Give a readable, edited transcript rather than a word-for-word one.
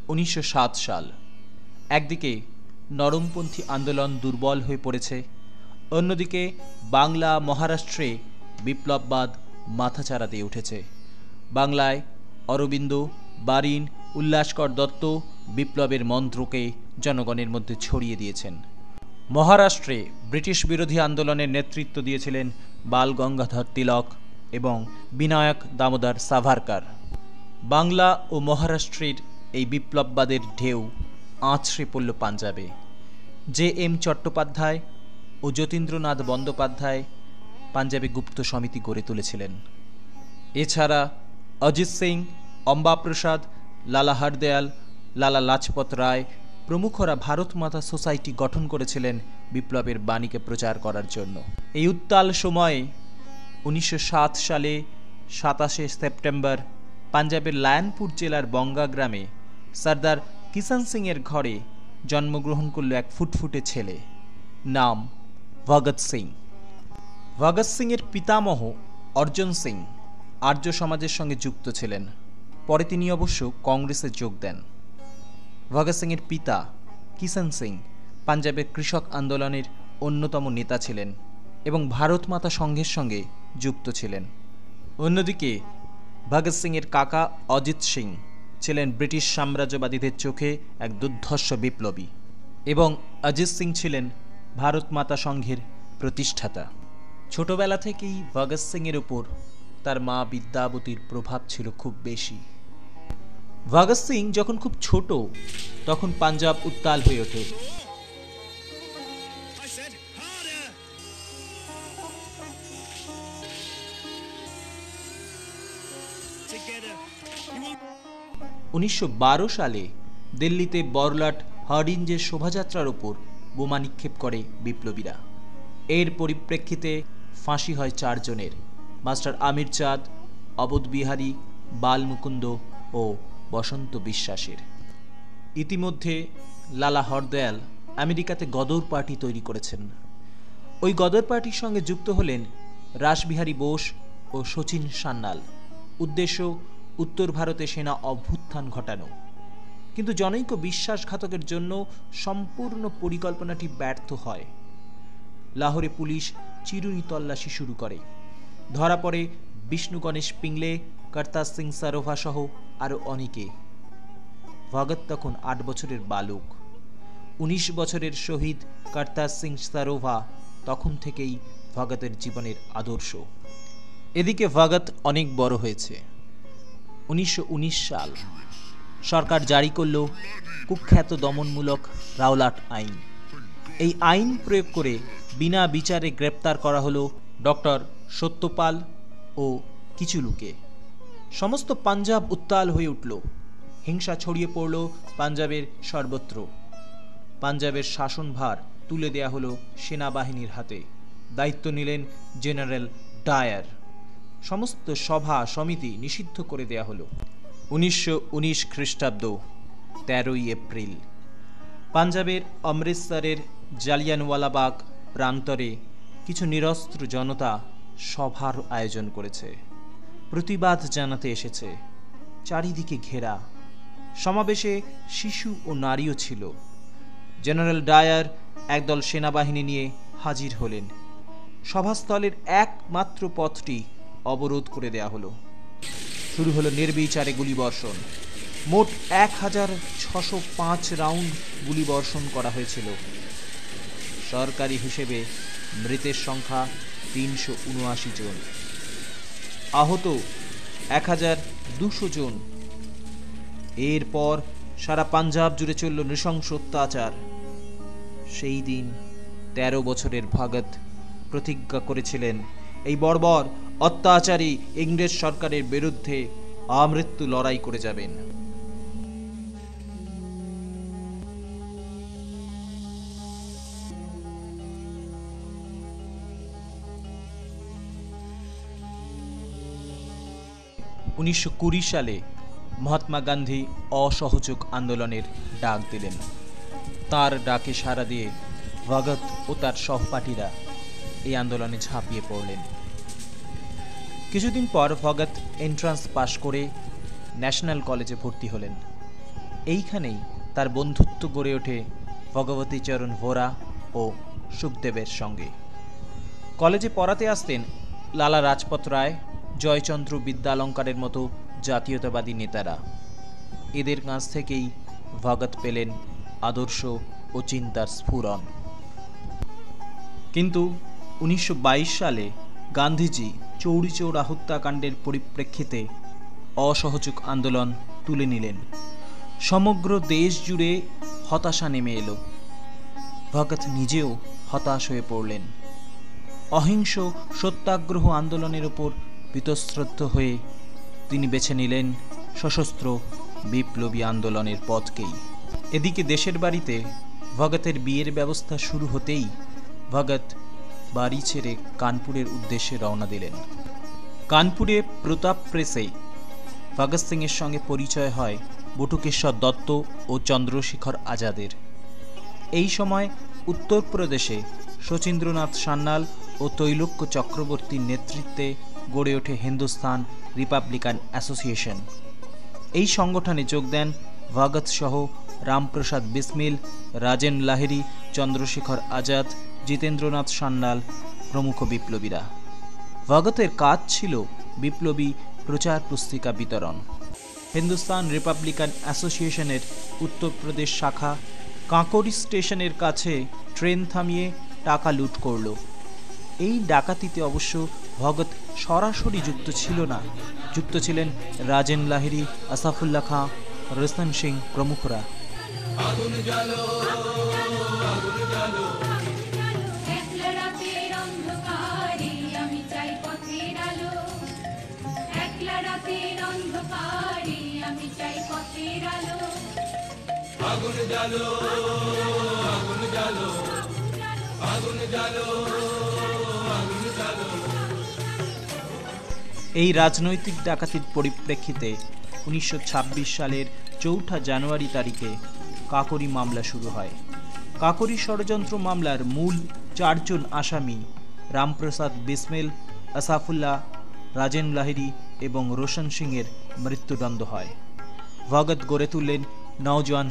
1907 সাল। একদিকে নরমপন্থী আন্দোলন দুর্বল হয়ে পড়েছে, অন্যদিকে বাংলা মহারাষ্ট্রে বিপ্লববাদ মাথাচাড়া দিয়ে উঠেছে। বাংলায় অরবিন্দ, বারিন, উল্লাসকর দত্ত বিপ্লবের মন্ত্রকে জনগণের মধ্যে ছড়িয়ে দিয়েছেন। মহারাষ্ট্রে ব্রিটিশ বিরোধী আন্দোলনের নেতৃত্ব দিয়েছিলেন বাল গঙ্গাধর তিলক এবং বিনায়ক দামোদর সাভারকার। বাংলা ও মহারাষ্ট্রের এই বিপ্লববাদের ঢেউ আছড়ে পড়ল পাঞ্জাবে। জে.এম. চট্টোপাধ্যায় ও যতীন্দ্রনাথ বন্দ্যোপাধ্যায় পাঞ্জাবে গুপ্ত সমিতি গড়ে তুলেছিলেন। এছাড়া অজিত সিং, অম্বাপ্রসাদ, লালা হরদয়াল, লালা লাজপত রায় প্রমুখরা ভারত মাতা সোসাইটি গঠন করেছিলেন বিপ্লবের বাণীকে প্রচার করার জন্য। এই উত্তাল সময়ে 1907 সালে 27 সেপ্টেম্বর পাঞ্জাবের লায়নপুর জেলার বঙ্গা গ্রামে সর্দার কিষাণ সিংয়ের ঘরে জন্মগ্রহণ করল এক ফুটফুটে ছেলে, নাম ভগৎ সিং। ভগৎ সিংয়ের পিতামহ অর্জুন সিং আর্য সমাজের সঙ্গে যুক্ত ছিলেন। পরে তিনি অবশ্য কংগ্রেসে যোগ দেন। ভগৎ সিংয়ের পিতা কিষাণ সিং পাঞ্জাবের কৃষক আন্দোলনের অন্যতম নেতা ছিলেন এবং ভারত মাতা সংঘের সঙ্গে যুক্ত ছিলেন। অন্যদিকে ভগৎ সিংয়ের কাকা অজিত সিং ছিলেন ব্রিটিশ সাম্রাজ্যবাদীদের চোখে এক দুর্ধর্ষ বিপ্লবী এবং অজিত সিং ছিলেন ভারত মাতা সংঘের প্রতিষ্ঠাতা। ছোটবেলা থেকেই ভগৎ সিংয়ের উপর তার মা বিদ্যাবতীর প্রভাব ছিল খুব বেশি। ভগৎ সিং যখন খুব ছোট তখন পাঞ্জাব উত্তাল হয়ে ওঠে। উনিশশো সালে দিল্লিতে বড়লাট হার্ডিঞ্জের শোভাযাত্রার উপর বোমা নিক্ষেপ করে বিপ্লবীরা। এর পরিপ্রেক্ষিতে ফাঁসি হয় 4 জনের, মাস্টার আমির চাঁদ, অবধ বিহারী, বাল মুকুন্দ ও বসন্ত বিশ্বাসের। ইতিমধ্যে লালা হরদয়াল আমেরিকাতে গদর পার্টি তৈরি করেছেন। ওই গদর পার্টির সঙ্গে যুক্ত হলেন রাসবিহারী বোস ও শচীন সান্যাল। উদ্দেশ্য উত্তর ভারতে সেনা অভ্যুত্থান ঘটানো। কিন্তু জনৈক বিশ্বাসঘাতকের জন্য সম্পূর্ণ পরিকল্পনাটি ব্যর্থ হয়। লাহোরে পুলিশ চিরুনি তল্লাশি শুরু করে। ধরা পড়ে বিষ্ণু গণেশ পিংলে, কর্তার সিং সারোভা সহ আরো অনেকে। ভগৎ তখন 8 বছরের বালক। 19 বছরের শহীদ কর্তার সিং সারোভা তখন থেকেই ভগতের জীবনের আদর্শ। এদিকে ভগৎ অনেক বড় হয়েছে। 1919 সাল সরকার জারি করল কুখ্যাত দমনমূলক রাওলাট আইন। এই আইন প্রয়োগ করে বিনা বিচারে গ্রেপ্তার করা হলো ডক্টর সত্যপাল ও কিছু লোকে। সমস্ত পাঞ্জাব উত্তাল হয়ে উঠল। হিংসা ছড়িয়ে পড়ল পাঞ্জাবের সর্বত্র। পাঞ্জাবের শাসনভার তুলে দেয়া হলো সেনাবাহিনীর হাতে। দায়িত্ব নিলেন জেনারেল ডায়ার। সমস্ত সভা সমিতি নিষিদ্ধ করে দেয়া হলো। 1919 খ্রিস্টাব্দ 13ই এপ্রিল পাঞ্জাবের অমৃতসরের জালিয়ানওয়ালাবাগ প্রান্তরে কিছু নিরস্ত্র জনতা সভার আয়োজন করেছে। প্রতিবাদ জানাতে এসেছে। চারিদিকে ঘেরা। সমাবেশে শিশু ও নারীও ছিল। জেনারেল ডায়ার একদল সেনাবাহিনী নিয়ে হাজির হলেন। সভাস্থলের একমাত্র পথটি অবরোধ করে দেয়া হলো। শুরু হলো নির্বিচারে গুলিবর্ষণ। মোট 1605 রাউন্ড গুলিবর্ষণ করা হয়েছিল। সরকারি হিসেবে মৃতের সংখ্যা 379 জন, আহত 1200 জন। এরপর সারা পাঞ্জাব জুড়ে চলল নৃশংস অত্যাচার। সেই দিন 13 বছরের ভগৎ প্রতিজ্ঞা করেছিলেন এই বর্বর অত্যাচারী ইংরেজ সরকারের বিরুদ্ধে আমৃত্যু লড়াই করে যাবেন। (1920 সালে মহাত্মা গান্ধী অসহযোগ আন্দোলনের ডাক দিলেন। তার ডাকে সাড়া দিয়ে ভগৎ ও তার সহপাঠীরা এই আন্দোলনে ঝাঁপিয়ে পড়লেন। কিছুদিন পর ভগৎ এন্ট্রান্স পাশ করে ন্যাশনাল কলেজে ভর্তি হলেন। এইখানেই তার বন্ধুত্ব গড়ে ওঠে ভগবতী চরণ ভোরা ও সুখদেবের সঙ্গে। কলেজে পড়াতে আসতেন লালা রাজপথ রায়, জয়চন্দ্র বিদ্যালঙ্কারের মতো জাতীয়তাবাদী নেতারা। এদের কাছ থেকেই ভগৎ পেলেন আদর্শ ও চিন্তার স্ফুরণ। কিন্তু 1922 সালে গান্ধীজি চৌরি চৌরা হত্যাকাণ্ডের পরিপ্রেক্ষিতে অসহযোগ আন্দোলন তুলে নিলেন। সমগ্র দেশ জুড়ে হতাশা নেমে এলো। ভগৎ নিজেও হতাশ হয়ে পড়লেন। অহিংস সত্যাগ্রহ আন্দোলনের ওপর বীতশ্রদ্ধ হয়ে তিনি বেছে নিলেন সশস্ত্র বিপ্লবী আন্দোলনের পথকেই। এদিকে দেশের বাড়িতে ভগতের বিয়ের ব্যবস্থা শুরু হতেই ভগৎ বাড়ি ছেড়ে কানপুরের উদ্দেশ্যে রওনা দিলেন। কানপুরে প্রতাপ প্রেসে ভগৎ সিংয়ের সঙ্গে পরিচয় হয় বটুকেশ্বর দত্ত ও চন্দ্রশেখর আজাদের। এই সময় উত্তরপ্রদেশে শচীন্দ্রনাথ সান্যাল ও তৈলক্য চক্রবর্তীর নেতৃত্বে গড়ে ওঠে হিন্দুস্তান রিপাবলিকান অ্যাসোসিয়েশন। এই সংগঠনে যোগ দেন ভগৎ সহ রামপ্রসাদ বিসমিল, রাজেন লাহিড়ী, চন্দ্রশেখর আজাদ, জিতেন্দ্রনাথ সান্যাল প্রমুখ বিপ্লবীরা। ভগতের কাজ ছিল বিপ্লবী প্রচার পুস্তিকা বিতরণ। হিন্দুস্তান রিপাবলিকান অ্যাসোসিয়েশনের উত্তরপ্রদেশ শাখা কাঁকরি স্টেশনের কাছে ট্রেন থামিয়ে টাকা লুট করল। এই ডাকাতিতে অবশ্য ভগৎ সরাসরি যুক্ত ছিল না, যুক্ত ছিলেন রাজেন লাহিড়ী, আসাফুল্লাহ খাঁ, রোশন সিং প্রমুখরা। এই রাজনৈতিক ডাকাতির পরিপ্রেক্ষিতে 1926 সালের 4 জানুয়ারি তারিখে কাকরি মামলা শুরু হয়। কাকরি ষড়যন্ত্র মামলার মূল 4 জন আসামি রামপ্রসাদ বিসমিল, আসাফুল্লাহ, রাজেন লাহিড়ী এবং রোশন সিংয়ের মৃত্যুদণ্ড হয়। ভগৎ গড়ে তুললেন নওজোয়ান